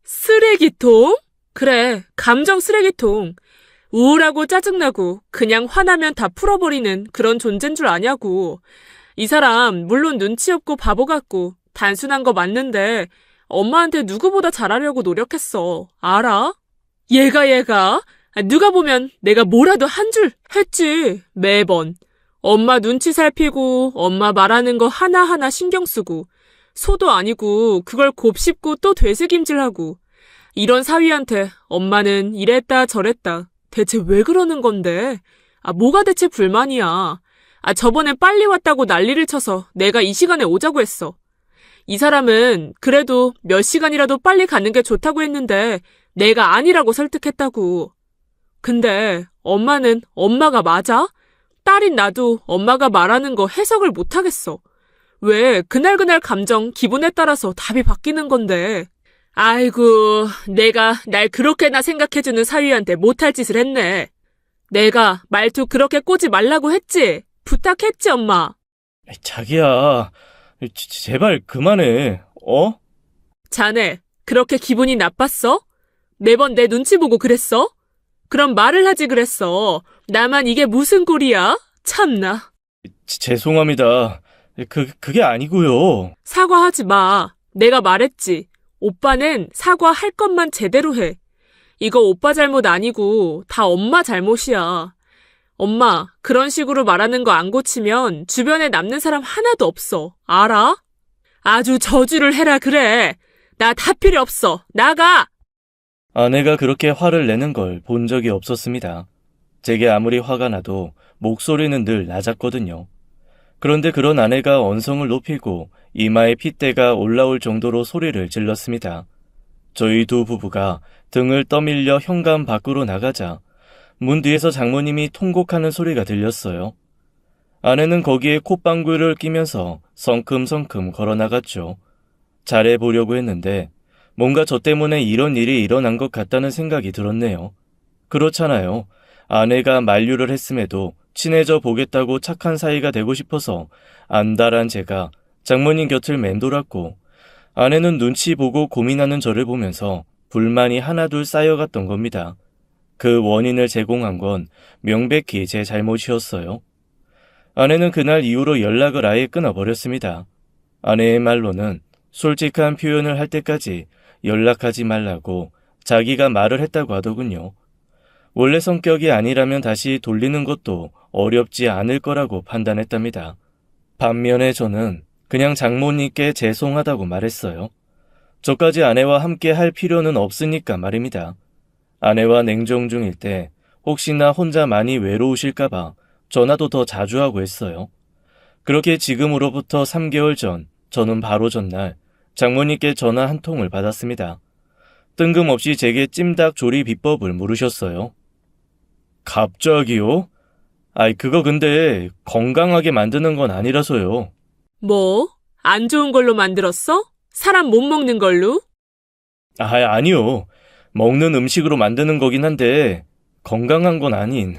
쓰레기통? 그래, 감정 쓰레기통. 우울하고 짜증나고 그냥 화나면 다 풀어버리는 그런 존재인 줄 아냐고. 이 사람 물론 눈치 없고 바보 같고 단순한 거 맞는데 엄마한테 누구보다 잘하려고 노력했어. 알아? 얘가 누가 보면 내가 뭐라도 한 줄 했지. 매번. 엄마 눈치 살피고 엄마 말하는 거 하나하나 신경 쓰고 소도 아니고 그걸 곱씹고 또 되새김질하고 이런 사위한테 엄마는 이랬다 저랬다. 대체 왜 그러는 건데? 뭐가 대체 불만이야? 저번에 빨리 왔다고 난리를 쳐서 내가 이 시간에 오자고 했어. 이 사람은 그래도 몇 시간이라도 빨리 가는 게 좋다고 했는데 내가 아니라고 설득했다고. 근데 엄마는 엄마가 맞아? 딸인 나도 엄마가 말하는 거 해석을 못하겠어. 왜 그날그날 감정, 기분에 따라서 답이 바뀌는 건데. 아이고, 내가 날 그렇게나 생각해주는 사위한테 못할 짓을 했네. 내가 말투 그렇게 꼬지 말라고 했지? 부탁했지, 엄마? 자기야, 제발 그만해, 어? 자네, 그렇게 기분이 나빴어? 매번 내 눈치 보고 그랬어? 그럼 말을 하지 그랬어. 나만 이게 무슨 꼴이야? 참나. 죄송합니다. 그게 아니고요. 사과하지 마. 내가 말했지. 오빠는 사과할 것만 제대로 해. 이거 오빠 잘못 아니고 다 엄마 잘못이야. 엄마, 그런 식으로 말하는 거 안 고치면 주변에 남는 사람 하나도 없어. 알아? 아주 저주를 해라 그래. 나 다 필요 없어. 나가! 아내가 그렇게 화를 내는 걸 본 적이 없었습니다. 제게 아무리 화가 나도 목소리는 늘 낮았거든요. 그런데 그런 아내가 언성을 높이고 이마에 핏대가 올라올 정도로 소리를 질렀습니다. 저희 두 부부가 등을 떠밀려 현관 밖으로 나가자 문 뒤에서 장모님이 통곡하는 소리가 들렸어요. 아내는 거기에 콧방귀를 끼면서 성큼성큼 걸어나갔죠. 잘해보려고 했는데 뭔가 저 때문에 이런 일이 일어난 것 같다는 생각이 들었네요. 그렇잖아요. 아내가 만류를 했음에도 친해져 보겠다고 착한 사이가 되고 싶어서 안달한 제가 장모님 곁을 맴돌았고 아내는 눈치 보고 고민하는 저를 보면서 불만이 하나둘 쌓여갔던 겁니다. 그 원인을 제공한 건 명백히 제 잘못이었어요. 아내는 그날 이후로 연락을 아예 끊어버렸습니다. 아내의 말로는 솔직한 표현을 할 때까지 연락하지 말라고 자기가 말을 했다고 하더군요. 원래 성격이 아니라면 다시 돌리는 것도 어렵지 않을 거라고 판단했답니다. 반면에 저는 그냥 장모님께 죄송하다고 말했어요. 저까지 아내와 함께 할 필요는 없으니까 말입니다. 아내와 냉정 중일 때 혹시나 혼자 많이 외로우실까봐 전화도 더 자주 하고 했어요. 그렇게 지금으로부터 3개월 전, 저는 바로 전날 장모님께 전화 한 통을 받았습니다. 뜬금없이 제게 찜닭 조리 비법을 물으셨어요. 갑자기요? 그거 근데 건강하게 만드는 건 아니라서요. 뭐? 안 좋은 걸로 만들었어? 사람 못 먹는 걸로? 아니요. 먹는 음식으로 만드는 거긴 한데 건강한 건 아닌.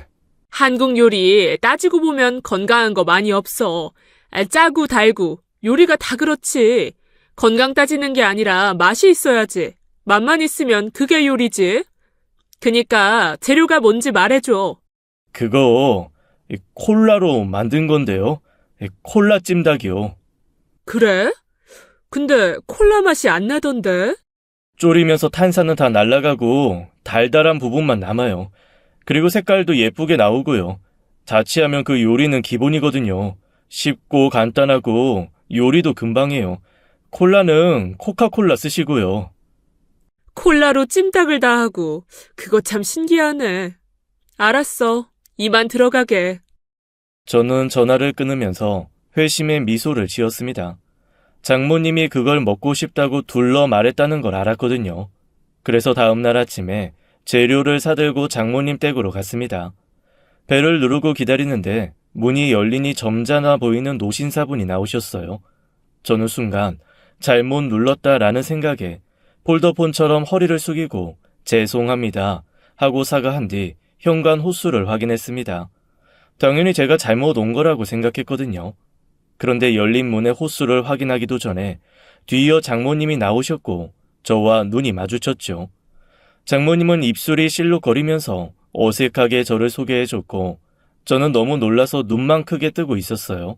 한국 요리 따지고 보면 건강한 거 많이 없어. 짜고 달고 요리가 다 그렇지. 건강 따지는 게 아니라 맛이 있어야지. 맛만 있으면 그게 요리지. 그니까 재료가 뭔지 말해줘. 그거 콜라로 만든 건데요. 콜라 찜닭이요. 그래? 근데 콜라 맛이 안 나던데? 졸이면서 탄산은 다 날아가고 달달한 부분만 남아요. 그리고 색깔도 예쁘게 나오고요. 자취하면 그 요리는 기본이거든요. 쉽고 간단하고 요리도 금방 해요. 콜라는 코카콜라 쓰시고요. 콜라로 찜닭을 다 하고 그거 참 신기하네. 알았어. 입안 들어가게. 저는 전화를 끊으면서 회심의 미소를 지었습니다. 장모님이 그걸 먹고 싶다고 둘러 말했다는 걸 알았거든요. 그래서 다음날 아침에 재료를 사들고 장모님 댁으로 갔습니다. 배를 누르고 기다리는데 문이 열리니 점잖아 보이는 노신사분이 나오셨어요. 저는 순간 잘못 눌렀다라는 생각에 폴더폰처럼 허리를 숙이고 죄송합니다 하고 사과한 뒤 현관 호수를 확인했습니다. 당연히 제가 잘못 온 거라고 생각했거든요. 그런데 열린 문의 호수를 확인하기도 전에 뒤이어 장모님이 나오셨고 저와 눈이 마주쳤죠. 장모님은 입술이 실룩거리면서 어색하게 저를 소개해줬고 저는 너무 놀라서 눈만 크게 뜨고 있었어요.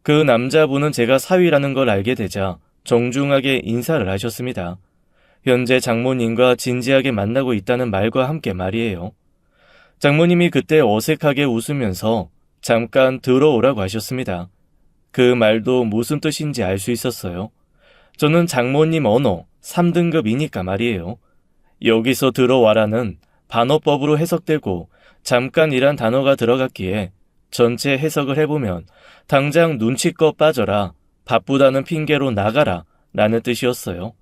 그 남자분은 제가 사위라는 걸 알게 되자 정중하게 인사를 하셨습니다. 현재 장모님과 진지하게 만나고 있다는 말과 함께 말이에요. 장모님이 그때 어색하게 웃으면서 잠깐 들어오라고 하셨습니다. 그 말도 무슨 뜻인지 알 수 있었어요. 저는 장모님 언어 3등급이니까 말이에요. 여기서 들어와라는 반어법으로 해석되고 잠깐이란 단어가 들어갔기에 전체 해석을 해보면 당장 눈치껏 빠져라, 바쁘다는 핑계로 나가라 라는 뜻이었어요.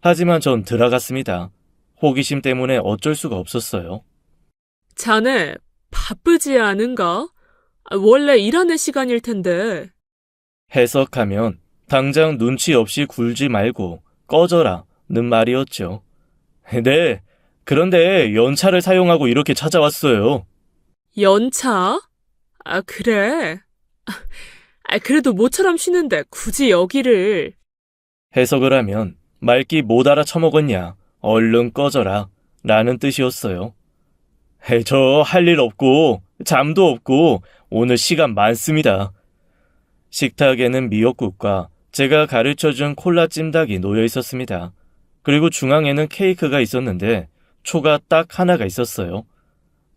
하지만 전 들어갔습니다. 호기심 때문에 어쩔 수가 없었어요. 자네 바쁘지 않은가? 원래 일하는 시간일 텐데. 해석하면 당장 눈치 없이 굴지 말고 꺼져라 는 말이었죠. 네, 그런데 연차를 사용하고 이렇게 찾아왔어요. 연차? 그래. 그래도 모처럼 쉬는데 굳이 여기를. 해석을 하면 말귀 못 알아쳐먹었냐, 얼른 꺼져라 라는 뜻이었어요. 저 할 일 없고 잠도 없고 오늘 시간 많습니다. 식탁에는 미역국과 제가 가르쳐준 콜라 찜닭이 놓여 있었습니다. 그리고 중앙에는 케이크가 있었는데 초가 딱 하나가 있었어요.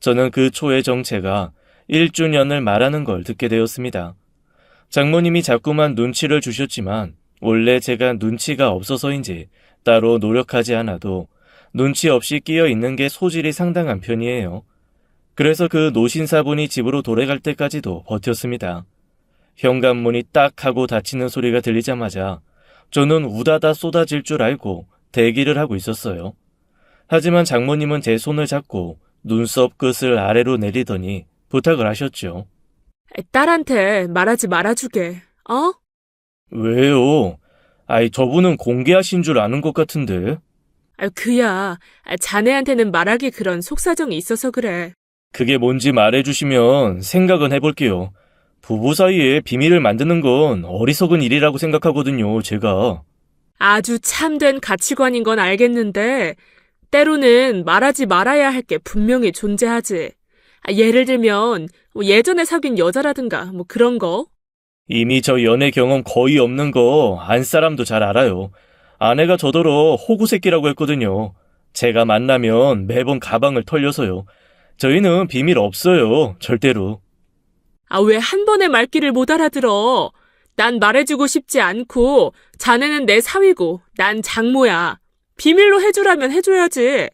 저는 그 초의 정체가 1주년을 말하는 걸 듣게 되었습니다. 장모님이 자꾸만 눈치를 주셨지만 원래 제가 눈치가 없어서인지 따로 노력하지 않아도 눈치 없이 끼어 있는 게 소질이 상당한 편이에요. 그래서 그 노신사분이 집으로 돌아갈 때까지도 버텼습니다. 현관문이 딱 하고 닫히는 소리가 들리자마자 저는 우다다 쏟아질 줄 알고 대기를 하고 있었어요. 하지만 장모님은 제 손을 잡고 눈썹 끝을 아래로 내리더니 부탁을 하셨죠. 딸한테 말하지 말아주게. 어? 왜요? 저분은 공개하신 줄 아는 것 같은데. 그야. 자네한테는 말하기 그런 속사정이 있어서 그래. 그게 뭔지 말해주시면 생각은 해볼게요. 부부 사이에 비밀을 만드는 건 어리석은 일이라고 생각하거든요, 제가. 아주 참된 가치관인 건 알겠는데 때로는 말하지 말아야 할 게 분명히 존재하지. 예를 들면 예전에 사귄 여자라든가 그런 거. 이미 저 연애 경험 거의 없는 거 안 사람도 잘 알아요. 아내가 저더러 호구새끼라고 했거든요. 제가 만나면 매번 가방을 털려서요. 저희는 비밀 없어요, 절대로. 왜 한 번에 말귀를 못 알아들어? 난 말해주고 싶지 않고 자네는 내 사위고 난 장모야. 비밀로 해주라면 해줘야지.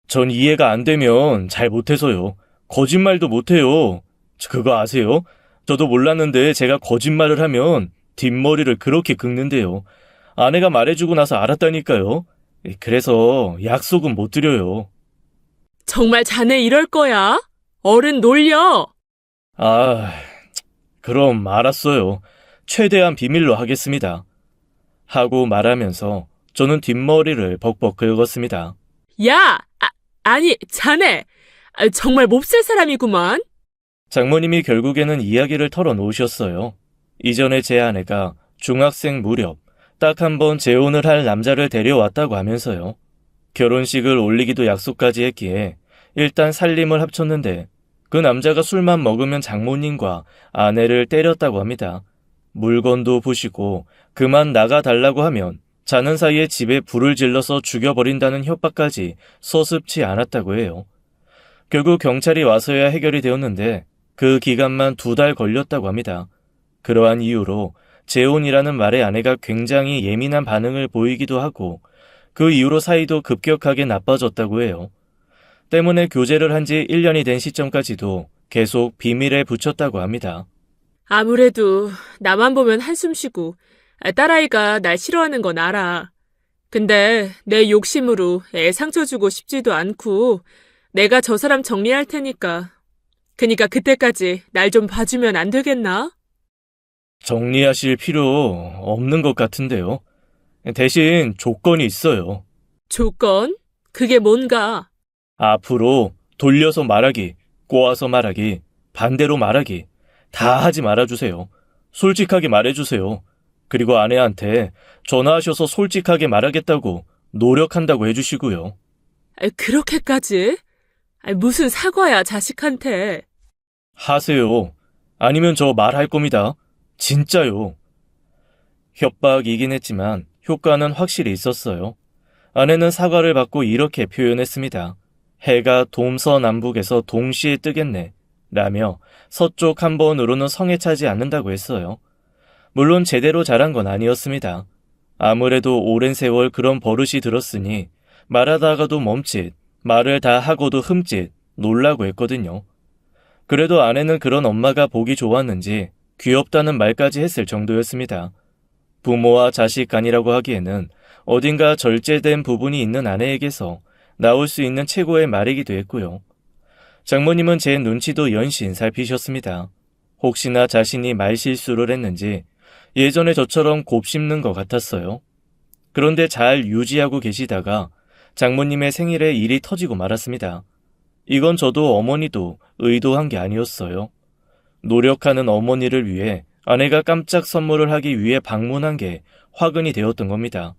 전 이해가 안 되면 잘 못해서요. 거짓말도 못해요. 그거 아세요? 저도 몰랐는데 제가 거짓말을 하면 뒷머리를 그렇게 긁는데요. 아내가 말해주고 나서 알았다니까요. 그래서 약속은 못 드려요. 정말 자네 이럴 거야? 어른 놀려! 아, 그럼 알았어요. 최대한 비밀로 하겠습니다. 하고 말하면서 저는 뒷머리를 벅벅 긁었습니다. 야! 아니, 자네! 정말 몹쓸 사람이구만. 장모님이 결국에는 이야기를 털어놓으셨어요. 이전에 제 아내가 중학생 무렵 딱 한 번 재혼을 할 남자를 데려왔다고 하면서요. 결혼식을 올리기도 약속까지 했기에 일단 살림을 합쳤는데 그 남자가 술만 먹으면 장모님과 아내를 때렸다고 합니다. 물건도 부시고 그만 나가달라고 하면 자는 사이에 집에 불을 질러서 죽여버린다는 협박까지 서슴지 않았다고 해요. 결국 경찰이 와서야 해결이 되었는데 그 기간만 2달 걸렸다고 합니다. 그러한 이유로 재혼이라는 말에 아내가 굉장히 예민한 반응을 보이기도 하고 그 이후로 사이도 급격하게 나빠졌다고 해요. 때문에 교제를 한 지 1년이 된 시점까지도 계속 비밀에 붙였다고 합니다. 아무래도 나만 보면 한숨 쉬고 딸아이가 날 싫어하는 건 알아. 근데 내 욕심으로 애 상처 주고 싶지도 않고 내가 저 사람 정리할 테니까. 그니까 그때까지 날 좀 봐주면 안 되겠나? 정리하실 필요 없는 것 같은데요. 대신 조건이 있어요. 조건? 그게 뭔가? 앞으로 돌려서 말하기, 꼬아서 말하기, 반대로 말하기 다 하지 말아주세요. 솔직하게 말해주세요. 그리고 아내한테 전화하셔서 솔직하게 말하겠다고 노력한다고 해주시고요. 그렇게까지? 무슨 사과야, 자식한테. 하세요. 아니면 저 말할 겁니다. 진짜요. 협박이긴 했지만 효과는 확실히 있었어요. 아내는 사과를 받고 이렇게 표현했습니다. 해가 동서남북에서 동시에 뜨겠네 라며 서쪽 한 번으로는 성에 차지 않는다고 했어요. 물론 제대로 잘한 건 아니었습니다. 아무래도 오랜 세월 그런 버릇이 들었으니 말하다가도 멈칫, 말을 다 하고도 흠칫 놀라고 했거든요. 그래도 아내는 그런 엄마가 보기 좋았는지 귀엽다는 말까지 했을 정도였습니다. 부모와 자식 간이라고 하기에는 어딘가 절제된 부분이 있는 아내에게서 나올 수 있는 최고의 말이기도 했고요. 장모님은 제 눈치도 연신 살피셨습니다. 혹시나 자신이 말실수를 했는지 예전에 저처럼 곱씹는 것 같았어요. 그런데 잘 유지하고 계시다가 장모님의 생일에 일이 터지고 말았습니다. 이건 저도 어머니도 의도한 게 아니었어요. 노력하는 어머니를 위해 아내가 깜짝 선물을 하기 위해 방문한 게 화근이 되었던 겁니다.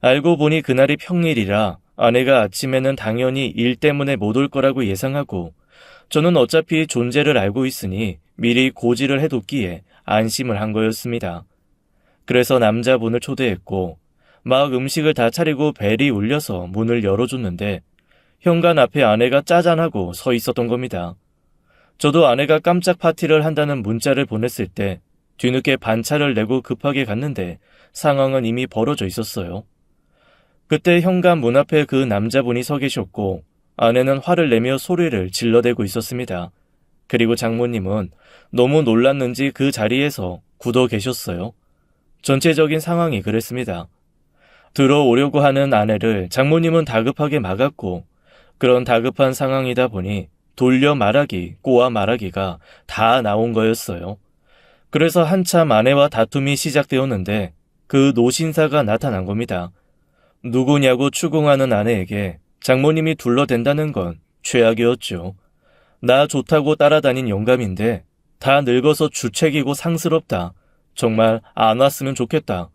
알고 보니 그날이 평일이라 아내가 아침에는 당연히 일 때문에 못 올 거라고 예상하고 저는 어차피 존재를 알고 있으니 미리 고지를 해뒀기에 안심을 한 거였습니다. 그래서 남자분을 초대했고 막 음식을 다 차리고 벨이 울려서 문을 열어줬는데 현관 앞에 아내가 짜잔하고 서 있었던 겁니다. 저도 아내가 깜짝 파티를 한다는 문자를 보냈을 때 뒤늦게 반차를 내고 급하게 갔는데 상황은 이미 벌어져 있었어요. 그때 현관 문 앞에 그 남자분이 서 계셨고 아내는 화를 내며 소리를 질러대고 있었습니다. 그리고 장모님은 너무 놀랐는지 그 자리에서 굳어 계셨어요. 전체적인 상황이 그랬습니다. 들어오려고 하는 아내를 장모님은 다급하게 막았고 그런 다급한 상황이다 보니 돌려 말하기, 꼬아 말하기가 다 나온 거였어요. 그래서 한참 아내와 다툼이 시작되었는데 그 노신사가 나타난 겁니다. 누구냐고 추궁하는 아내에게 장모님이 둘러댄다는 건 최악이었죠. 나 좋다고 따라다닌 영감인데 다 늙어서 주책이고 상스럽다. 정말 안 왔으면 좋겠다.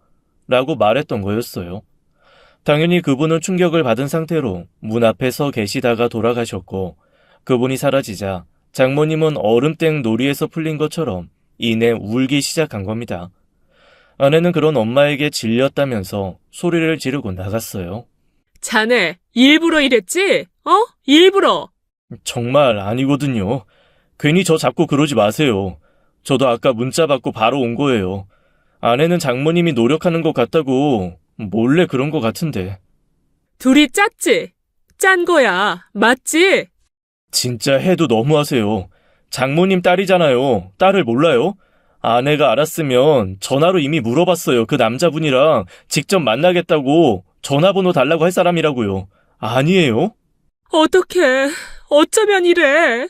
라고 말했던 거였어요. 당연히 그분은 충격을 받은 상태로 문 앞에 서 계시다가 돌아가셨고 그분이 사라지자 장모님은 얼음땡 놀이에서 풀린 것처럼 이내 울기 시작한 겁니다. 아내는 그런 엄마에게 질렸다면서 소리를 지르고 나갔어요. 자네, 일부러 이랬지? 일부러. 정말 아니거든요. 괜히 저 잡고 그러지 마세요. 저도 아까 문자 받고 바로 온 거예요. 아내는 장모님이 노력하는 것 같다고 몰래 그런 것 같은데. 둘이 짰지? 짠 거야. 맞지? 진짜 해도 너무하세요. 장모님 딸이잖아요. 딸을 몰라요? 아내가 알았으면 전화로 이미 물어봤어요. 그 남자분이랑 직접 만나겠다고 전화번호 달라고 할 사람이라고요. 아니에요? 어떡해. 어쩌면 이래.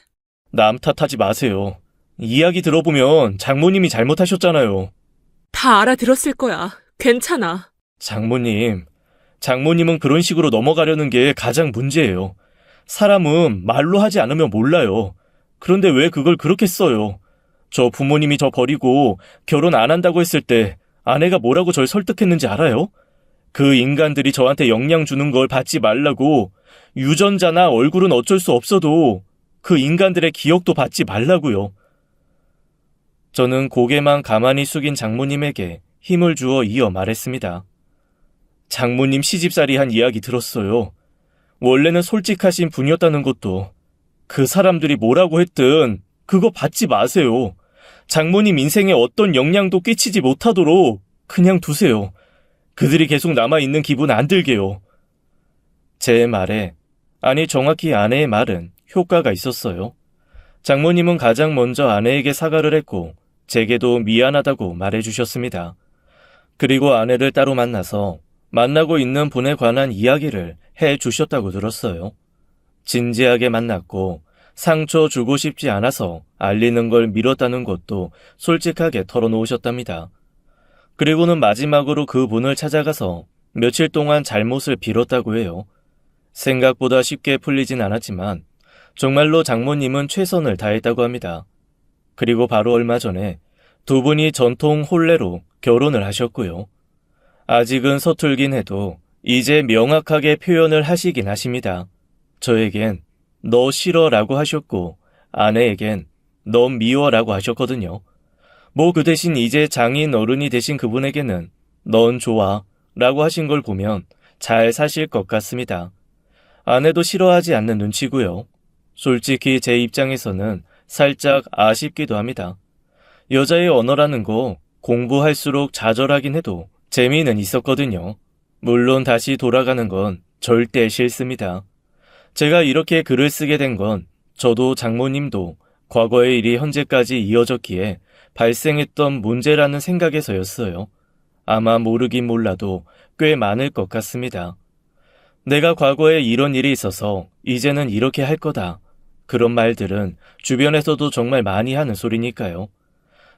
남 탓하지 마세요. 이야기 들어보면 장모님이 잘못하셨잖아요. 다 알아들었을 거야. 괜찮아. 장모님은 그런 식으로 넘어가려는 게 가장 문제예요. 사람은 말로 하지 않으면 몰라요. 그런데 왜 그걸 그렇게 써요? 저 부모님이 저 버리고 결혼 안 한다고 했을 때 아내가 뭐라고 절 설득했는지 알아요? 그 인간들이 저한테 영향 주는 걸 받지 말라고, 유전자나 얼굴은 어쩔 수 없어도 그 인간들의 기억도 받지 말라고요. 저는 고개만 가만히 숙인 장모님에게 힘을 주어 이어 말했습니다. 장모님 시집살이 한 이야기 들었어요. 원래는 솔직하신 분이었다는 것도. 그 사람들이 뭐라고 했든 그거 받지 마세요. 장모님 인생에 어떤 영향도 끼치지 못하도록 그냥 두세요. 그들이 계속 남아있는 기분 안 들게요. 제 말에, 아니 정확히 아내의 말은 효과가 있었어요. 장모님은 가장 먼저 아내에게 사과를 했고 제게도 미안하다고 말해주셨습니다. 그리고 아내를 따로 만나서 만나고 있는 분에 관한 이야기를 해주셨다고 들었어요. 진지하게 만났고 상처 주고 싶지 않아서 알리는 걸 미뤘다는 것도 솔직하게 털어놓으셨답니다. 그리고는 마지막으로 그 분을 찾아가서 며칠 동안 잘못을 빌었다고 해요. 생각보다 쉽게 풀리진 않았지만 정말로 장모님은 최선을 다했다고 합니다. 그리고 바로 얼마 전에 두 분이 전통 혼례로 결혼을 하셨고요. 아직은 서툴긴 해도 이제 명확하게 표현을 하시긴 하십니다. 저에겐 너 싫어라고 하셨고 아내에겐 너 미워라고 하셨거든요. 뭐 그 대신 이제 장인 어른이 되신 그분에게는 넌 좋아 라고 하신 걸 보면 잘 사실 것 같습니다. 아내도 싫어하지 않는 눈치고요. 솔직히 제 입장에서는 살짝 아쉽기도 합니다. 여자의 언어라는 거 공부할수록 좌절하긴 해도 재미는 있었거든요. 물론 다시 돌아가는 건 절대 싫습니다. 제가 이렇게 글을 쓰게 된 건 저도 장모님도 과거의 일이 현재까지 이어졌기에 발생했던 문제라는 생각에서였어요. 아마 모르긴 몰라도 꽤 많을 것 같습니다. 내가 과거에 이런 일이 있어서 이제는 이렇게 할 거다. 그런 말들은 주변에서도 정말 많이 하는 소리니까요.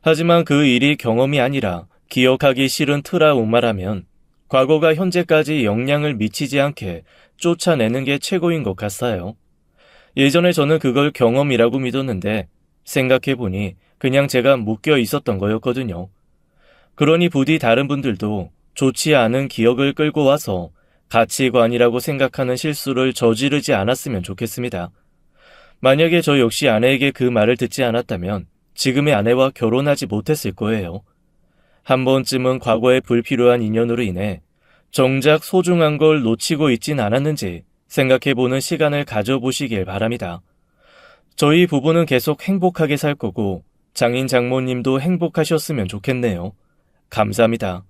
하지만 그 일이 경험이 아니라 기억하기 싫은 트라우마라면 과거가 현재까지 영향을 미치지 않게 쫓아내는 게 최고인 것 같아요. 예전에 저는 그걸 경험이라고 믿었는데 생각해보니 그냥 제가 묶여 있었던 거였거든요. 그러니 부디 다른 분들도 좋지 않은 기억을 끌고 와서 가치관이라고 생각하는 실수를 저지르지 않았으면 좋겠습니다. 만약에 저 역시 아내에게 그 말을 듣지 않았다면 지금의 아내와 결혼하지 못했을 거예요. 한 번쯤은 과거의 불필요한 인연으로 인해 정작 소중한 걸 놓치고 있진 않았는지 생각해보는 시간을 가져보시길 바랍니다. 저희 부부는 계속 행복하게 살 거고 장인 장모님도 행복하셨으면 좋겠네요. 감사합니다.